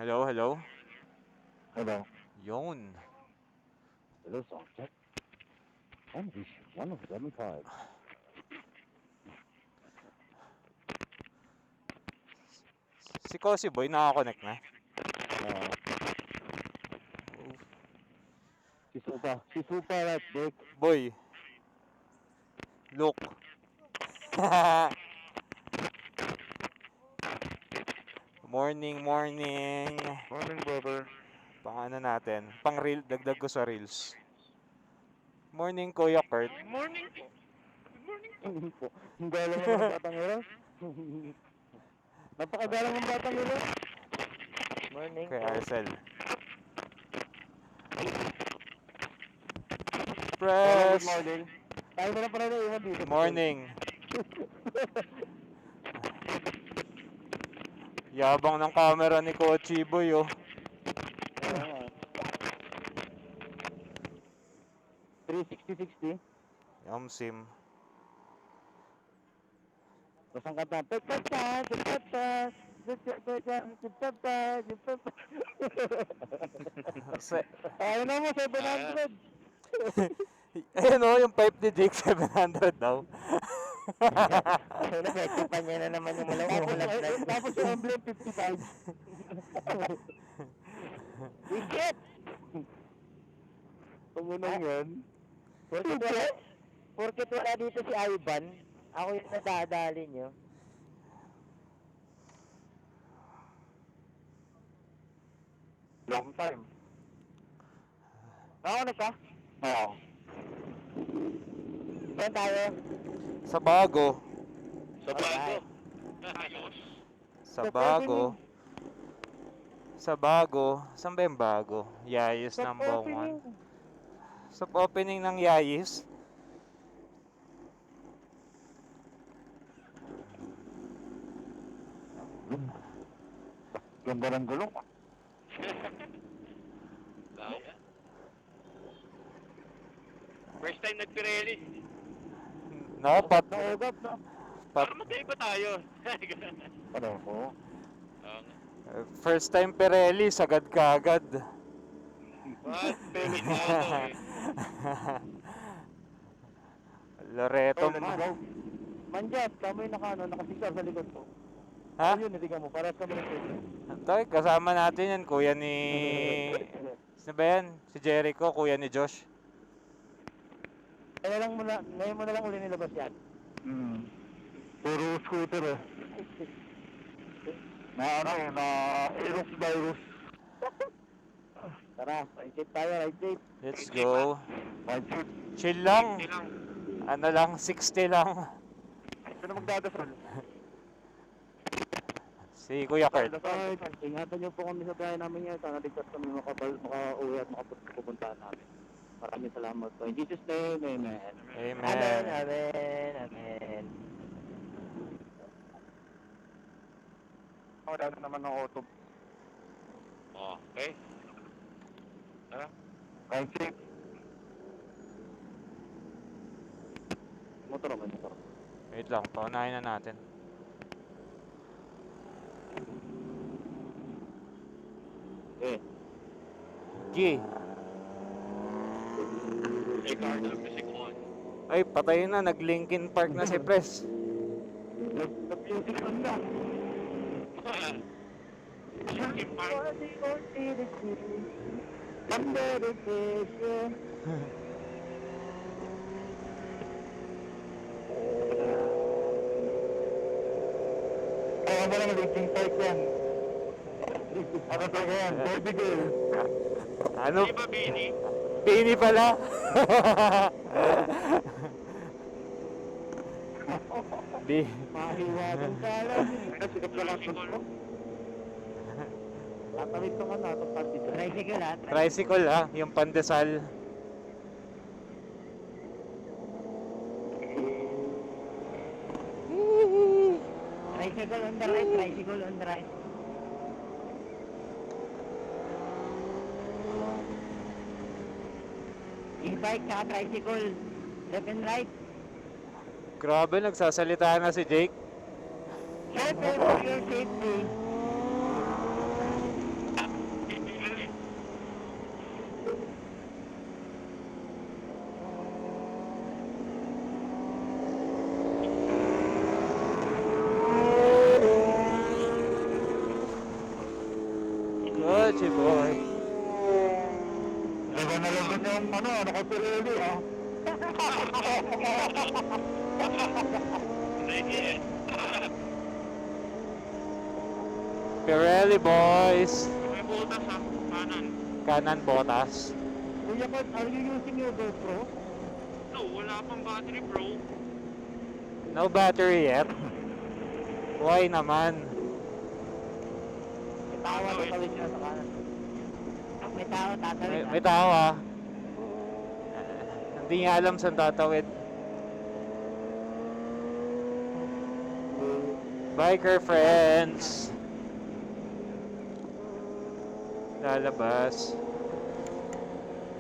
Hello, hello. Hello. Yun. Hello, subject. English 175. Si Cozy Boy nakakonect na. Oh, Si Supa right back. boy, look. Morning, morning. Morning, brother. Pang ano natin? Pang reel, dagdag ko sa reels. Morning, Kuya Kurt. Morning po. Good morning po. Hindi po. Ang galang naman ng batang ilo. Napakagalang ng batang ilo. Morning Kay po. Arcel. Hello, Press. good morning. Tayo na lang pala na iwan dito. Morning. Yabang ng camera ni Cozy Boy, oh. Oo. 360-60. Yamsim. Tapos ang kanta. Ayaw na mo, 700. Ayun, oh, yung pipe ni Jake, 700 daw. Ayun na, medyo pa niya na naman yung malawak. Tapos yung emblem 55. Wicket! Tumunang yan. Porkit wala dito si Ivan, ako yung nadadali nyo. Long time. Nakakunik ka? Oo. Saan tayo? Sa bago. Sa bago. Ayos. Sa bago. Sa bago. Saan ba yung bago? Yayis Sa number opening. 1. Sa opening ng Yayis. Ganda ng gulong. Daya. First time nag-Pirelli. Napat. Naugap na. Para magkaiba tayo. Ano ko? First time Pirelli, sagad ka agad. What? Pirelli na ako eh. Loreto. Manjat, kami nakasikar sa likod ko. Ha? Ayun, hindi ka mo. Paras kami ng pwede. Toy, kasama natin yan, kuya ni... Sino ba yan? Si Jericho, kuya ni Josh. Ngayon mo na lang uli nilabas yan. Puro scooter eh. Na Aerox virus. Tara, ride safe tayo, ride safe. Let's go. Ride safe. Chill lang. Hindi lang. Ano lang, 60 lang. Sino magdadasal? Si Kuya Kurt. Ay, ingatan niyo po kami sa biyahe namin ngayon. Sana ligtas kami makauwi at makapuntahan namin. Maraming salamat po. In Jesus' name, amen. Amen, Amen. amen, amen. Wala na naman ng auto. Okay. Tara. Ride safe. Motor naman, motor. Wait lang, paunahin na natin. Eh, G. Ricardo, Music 1. Ay, patay na. Nag-Linkin Park na si Pres. nag-music man na. Linkin Park. Kaya mo lang Linkin Park yan. Ano sa yan? Baby girl. Ano? Di ba, Bini? Pini pala. Di. Mahiwagang kalan. Ano, sikat ka lang ko. Tatawid ko ka na, itong party. Tricycle ha? Tricycle ha, yung pandesal. Tricycle on the right, tricycle on the right. E-bike tsaka tricycle, left and right. Grabe, nagsasalita na si Jake. Siyempre, for your safety. boy. Laban na laban yung nakapirili ah. Sige. Pirelli boys. May butas sa kanan. Kanan botas. Kuya Pat, are you using your GoPro? No, wala pang battery bro. No battery yet. Why naman? Tawa na kawin siya sa kanan. May tao, tatawid May tao ah. Hindi niya alam saan tatawid. Biker friends. Lalabas.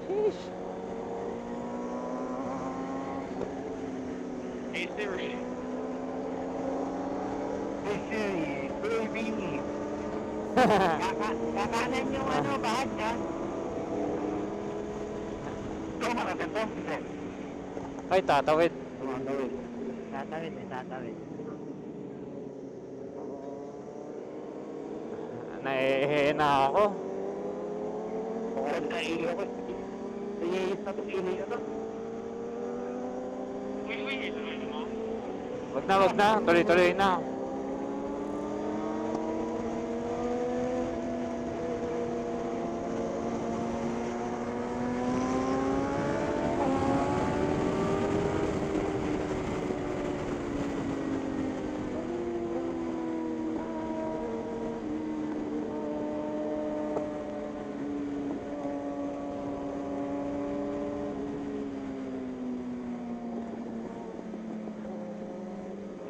Sheesh. Hey Siri. Baby. Kakanan yung bahag ka. Tama natin to. Ay, tatawid. Tumatawid. Tatawid. Naehe na ako. Parang naiiyo ko. Naiiyo na to, iniyo to. Uy, ituloy mo. Wag na. Tuloy-tuloy na.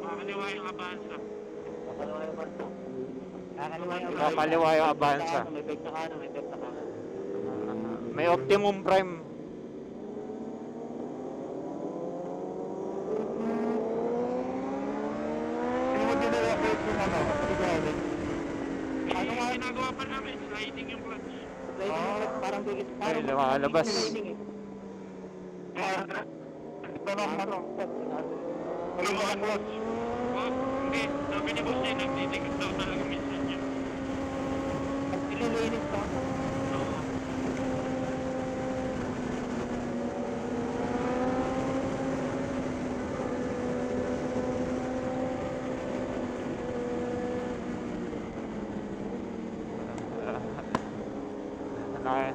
Makakaliwa yung abansa. Kakaliwa yung Avanza. May bag sa kanan, may bag sa kanan. May Optimum Prime. Hindi mo dinarapit yung sigurado. Ano nga ginagawa pa namin? Sliding yung clutch. Parang bigit. Ay, lumalabas. Ano mga clutch? Oh, hindi. Sabi ni Boss Jay, nagtitigil daw talaga minsan niya. Ililinis ka. Oo. Na,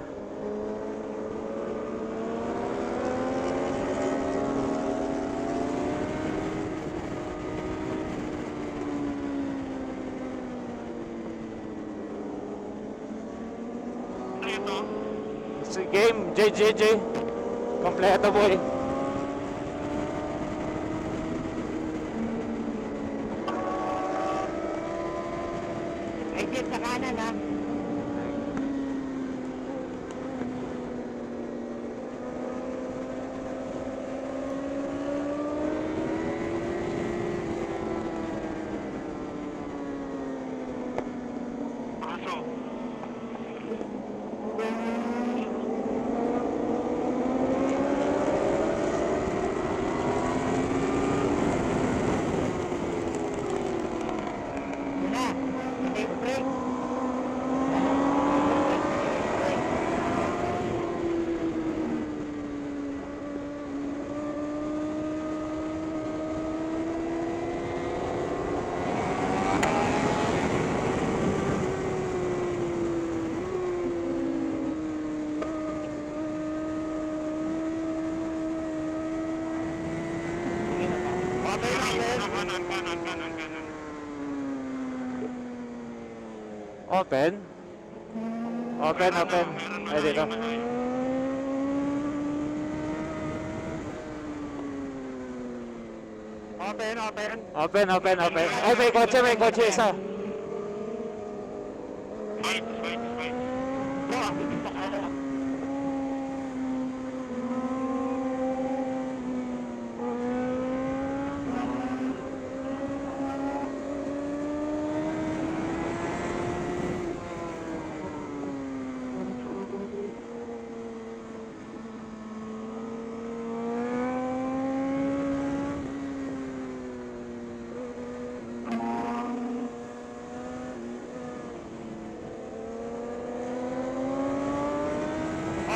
Ano ito? si game, JJJ. Kompleto boy. Exit sa kanan ha. Pasok. Yun na. Take break. Kanan. Open. Open. Ay, dito. Open. Ay, may kotse isa. Fight.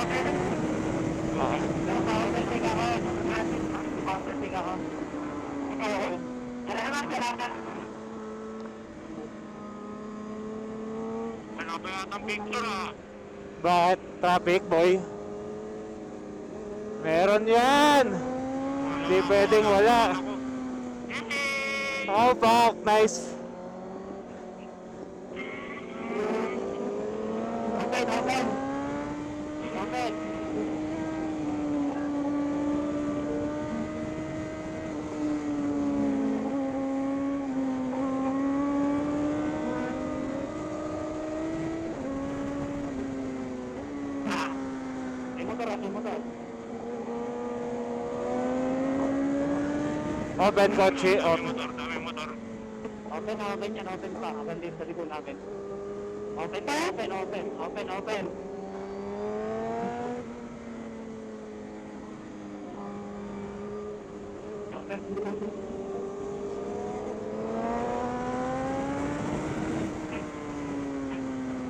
Ah, Ano ba yatang picture ah? bakit traffic boy? Meron yan! Hindi pwedeng wala. Oh fuck, nice. Open kotse, open. Dami motor. Open yan, open pa. Open din sa likod namin. Open.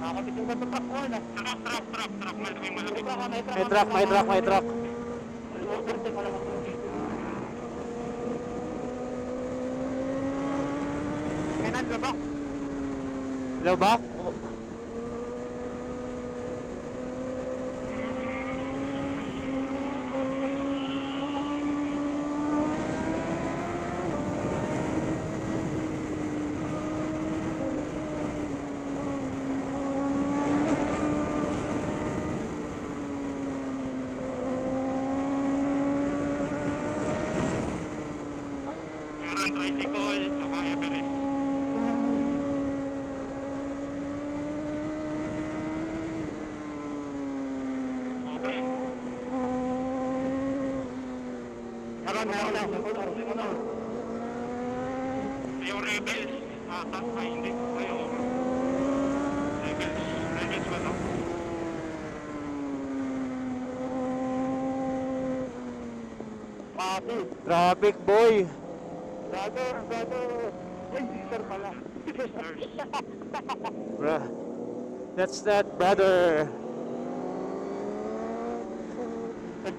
Nakakapit yung sa truck ko na. Truck. Malaki. May truck. Kainan ka ba? Lubak? Meron tricycle, saka Everest. Okay. Meron. Yung Rebels. Hindi. Rebels ba to? Traffic boy. Brother. Ay, sister pala. Sisters. Bruh. That's that brother.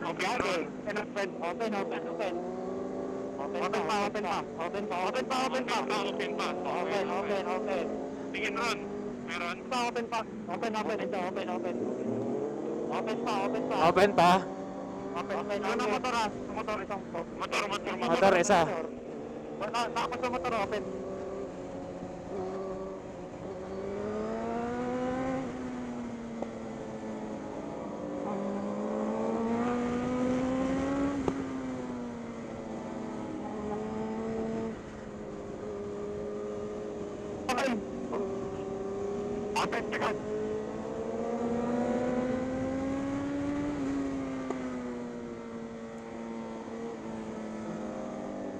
Brother. Open. Open pa. Tingin ron. Meron. Open pa. Open Open pa. Ano motor ah? Motor isang to. Motor isa. Nakapag sa motor open. Open, check.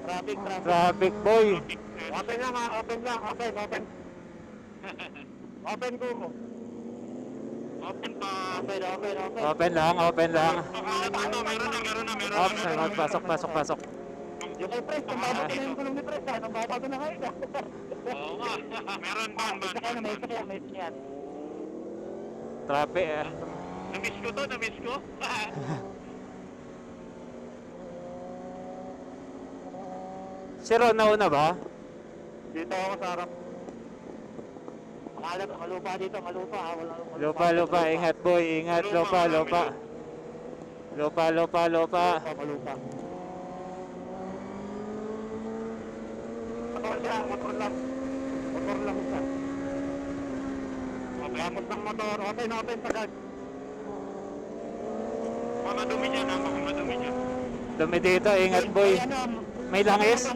Traffic. Traffic boy. Open lang. Open ko. Open pa. Open lang. Meron na. Pasok. Yung kay Pres, kung bababa na yung gulong ni Pres, anong bababa na kayo? Oo nga. Meron ban. May sakyan. Traffic eh. Namiss ko. Si Ron nauna ba? Dito ako sa harap. Malupa dito. Lupa. Ingat boy. Ingat. Lupa. Malupa. Motor lang isa. Kapot ng motor. Open sagad. Baka madumi dyan. Dumi dito. Ingat boy. May langis.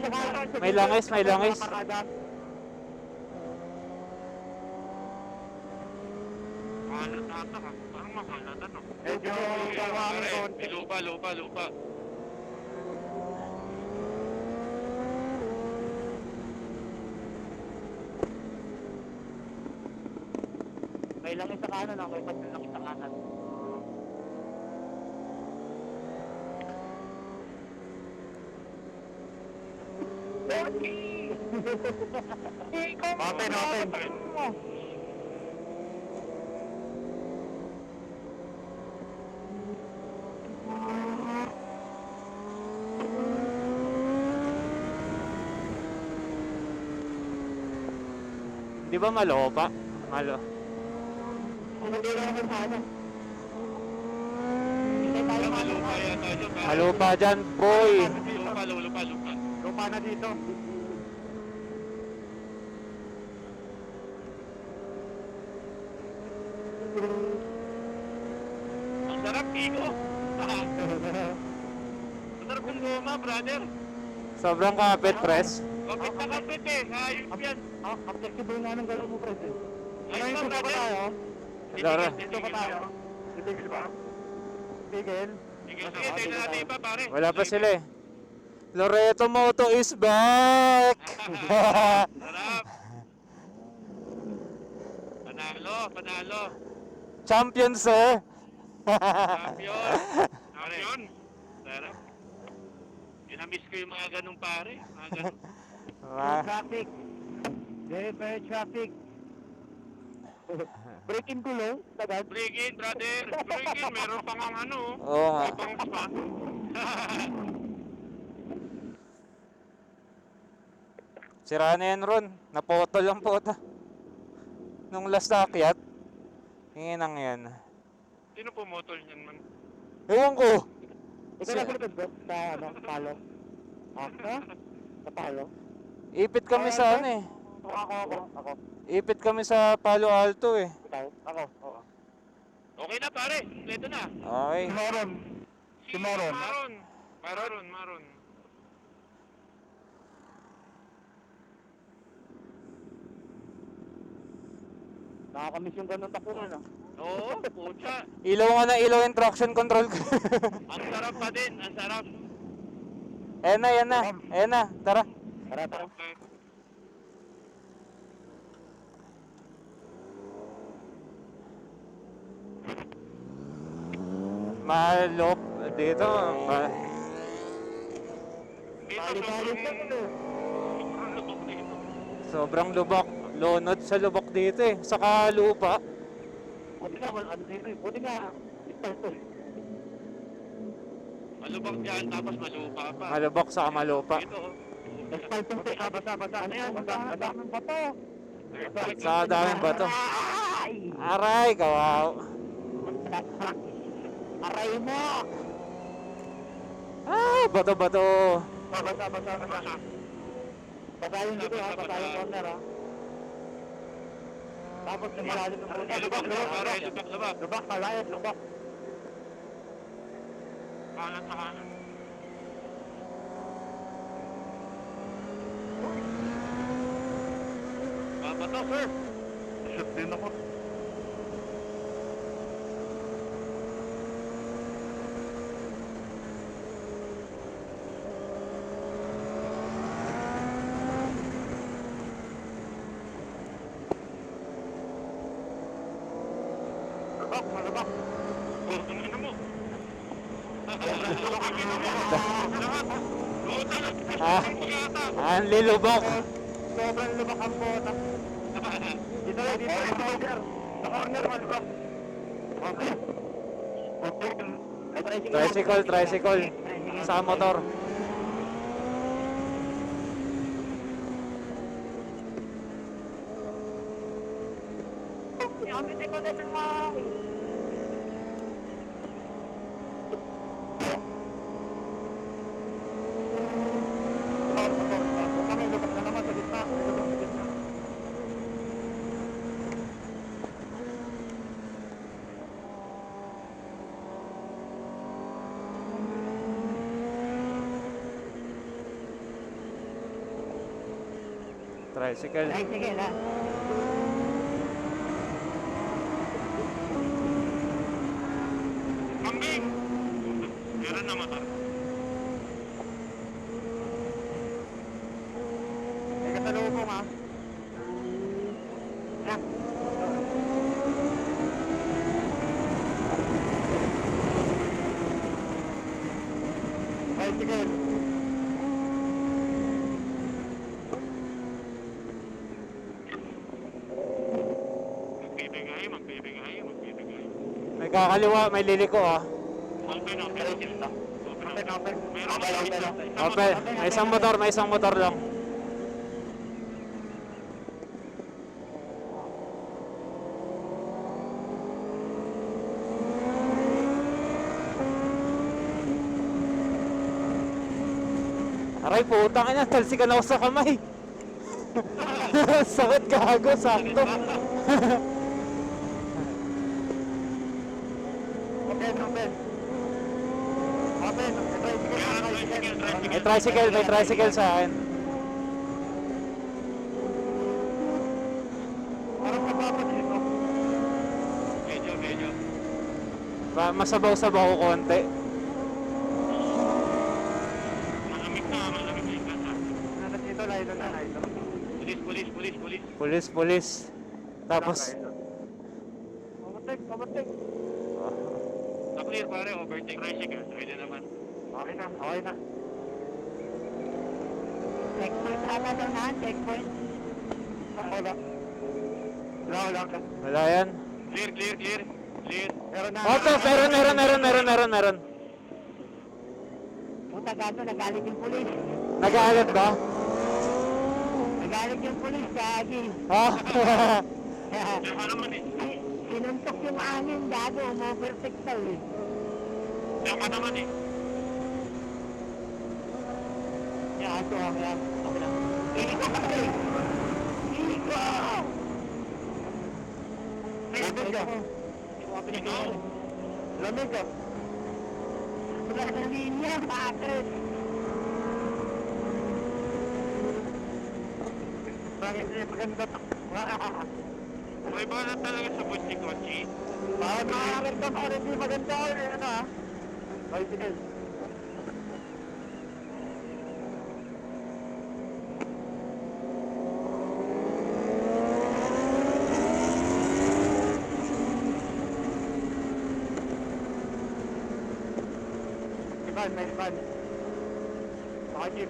Mahalat ata ka. Parang mahalat ano. Medyo konti. Lupa. May langis sa kanan. May patil langis sa kanan. Open. Di ba Malopa? Hindi lang ako sa ano. Hindi tayo Lupa yata dyan. Malopa dyan, boy. Lupa. Lupa na dito. Ang sarap, Kiko. Ang sarap ng goma, brother. Sobrang kapit, pres. Kapit na kapit eh. Ayos yan. Ang flexible nga ng galaw mo, Fred. Ano Ayos yung na, suka pa brother. tayo? Laro. Dito pa tayo. Titigil ba? Titigil? Sige, tayo na natin iba, pare. Wala pa sila eh. Loreto Moto is back! Sarap. Panalo. Champions eh! Champion. Sarap. Kinamiss ko yung mga ganun, pare. Mga ganun. Traffic. Very traffic. Break in kulong, tagad. Break in, brother. Break in. Meron pang ang ano. Oo nga. May pang spa. Sira na yan, Ron. Napotol ang pota. Nung last na akyat. Hinginang yan. Sino pumotol niyan, man? Ewan ko. Ikaw na sa bro? Sa ano? Palo? Ako? Sa palo? Ipit kami sa ano eh. Ako. Ipit kami sa Palo Alto eh. Ikaw? Ako. Oo. Okay na, pare. Kompleto na. Okay. Si Maron. Nakakamiss yung ganun takunan ah. Oo, pucha. Ilaw nga na ilaw yung traction control ko. Ang sarap pa din. Ang sarap. Ayan na. Tara. Tara. Malop dito. Balik lang eh. Sobrang lubak. Lonod sa lubak dito eh. Saka lupa. Buti nga, ano dito eh. Buti nga. Malubak dyan, tapos malupa pa. Malubak saka malupa. Ito, Asphalt yung tayo. Basa. Ano yan? Daming bato. Saka daming bato. Aray, kawaw. Aray mo! Ah, bato-bato. Basa. Basa yung dito ha. Basa yung corner ha. Tapos malalim ng corner. lubak. Lubak, malayas, lubak. Kanan sa kanan. Bato, sir. Shoot din ako. Malubak. Oh, ang ina mo. Ang ina mo. Lahat. Lota na. Ah. Yata. Ang lilubak. Sobrang lubak ang bota. Dito. Sa corner. Sa corner, malubak. Okay. Tricycle. Sa motor. Tricycle. Sige na. Kambing. Meron na motor. May kasalubong ha. Bicycle. Magbibigay. May kakaliwa, may liliko ah. Open. Open. May isang motor lang. Aray, putang ina, talsikan ako sa kamay. Sakit gago, sakto. Open, open. Open, May tricycle sa akin. Parang mababa dito. Medyo. Masabaw-sabaw ko konti. Malamig na yung kasa. Nasa dito, layo na. Pulis. Tapos, Overtake. Na-clear pare, overtake tricycle. Pwede naman. Okay na. Checkpoint ata daw na, checkpoint. Wala. wala yan. Clear. Meron na. Oto, meron. Puta gago, nagalit yung pulis. Nag-aalat ba? Nagalit yung pulis, gagi. Ha? Kaya naman eh. Sinuntok yung angin, gago, umovertake daw eh. Kaya naman eh. Yan, Okay na. Iko kasi! Iko! Lamig ka. Ikaw? Lamig ka. Wala na linya, bakit? Bakit hindi maganda to? May bala talaga sa buti kotse. Bakit nakakaganda pa rin hindi maganda? Ano ha? Bicycle. May van. Saka jeep.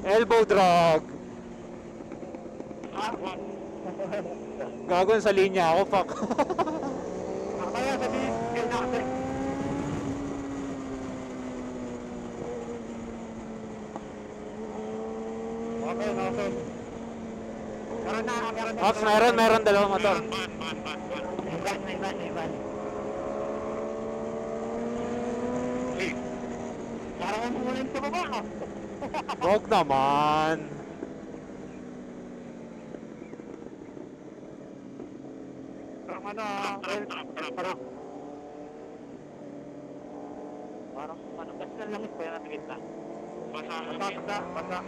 Elbow drag. Gago sa linya ako, fuck. Kaya sabihin, kailangan natin. Okay. Meron na. Ops, meron dalawang motor. Ban. May van. Parang ang muling sa baba ka. Wag naman. Parang ano, parang kasi na langit pa yan natin kita. Basa.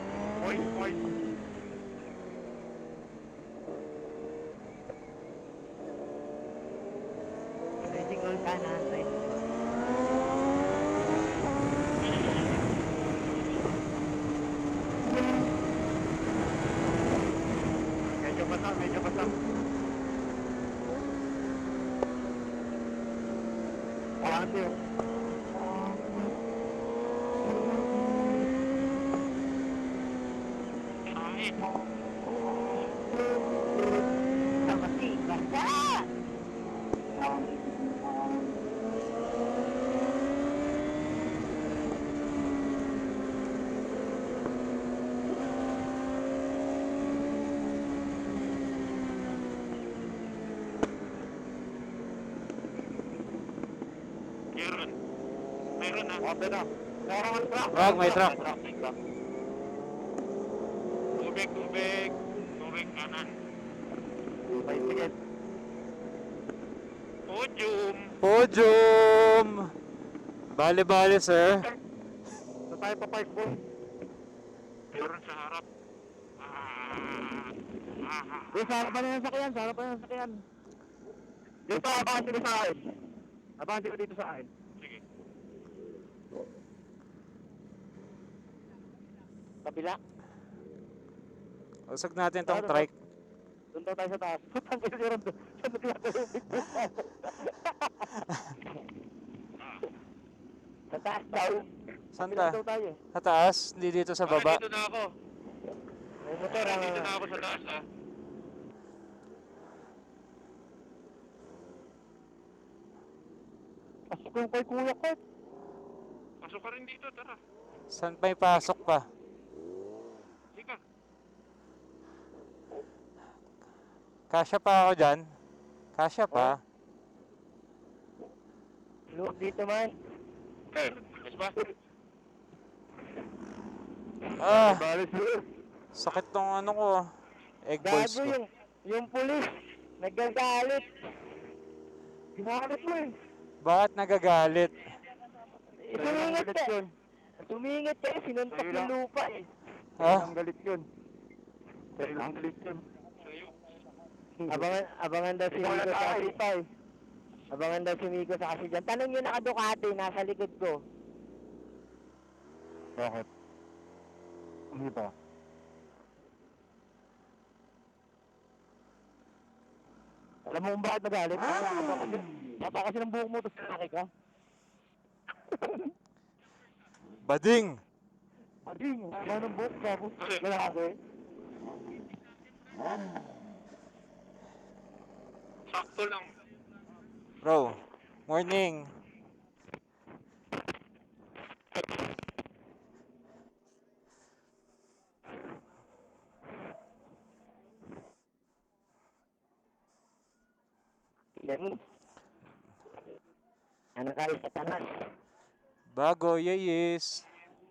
Oy. Tricycle ka na, tricycle. Medyo basa. Kalahati yun. Kamasi, basta! Meron na. Okay na. Meron ang truck. Wag, may truck. Tubig kanan. Bicycle. Podium. Bale, sir. Sa tayo pa park boy. Meron sa harap. Sa harapan na yung sakyan. Dito, abante ko sa akin. Abante ko dito sa akin. Sige. Kabila. Usag natin tong trike. Doon daw tayo sa taas. Putang ina yun doon. Siya naglalaro. Sa taas daw. Saan Kabila ta? daw tayo. Sa taas, hindi dito sa baba. Dito na ako. May motor Dito na ako sa taas Pasok yung kay kuya ko. Pasok ka rin dito, tara. Saan pa ipasok pa? Sige. Kasya pa ako dyan. Kasya pa. Look dito man. Mas ba? Ah, Balis bro. sakit tong ano ko. Egg balls Gago ko. yung pulis. Nagagalit. Ginagalit mo eh. Bakit nagagalit? Sumingit ka. Sumingit ka, sinuntok Sa'yo yung lang. lupa eh. Ha? Ang galit yun. Sa'yo lang galit yun. Abangan daw si Ikaw Miko na sa tayo. kasi. Abangan daw si Miko sa kasi dyan. Tanong yung naka-Ducati, nasa likod ko. Bakit? Hindi pa. Alam mo kung bakit nagalit? Bata kasi ng buhok mo, tapos lalaki ka. Bading! Ading, wala ng buhok ka, tapos lalaki. Sakto lang. Bro, morning. Yan. Ano kayo sa tanas? Bago, yayis.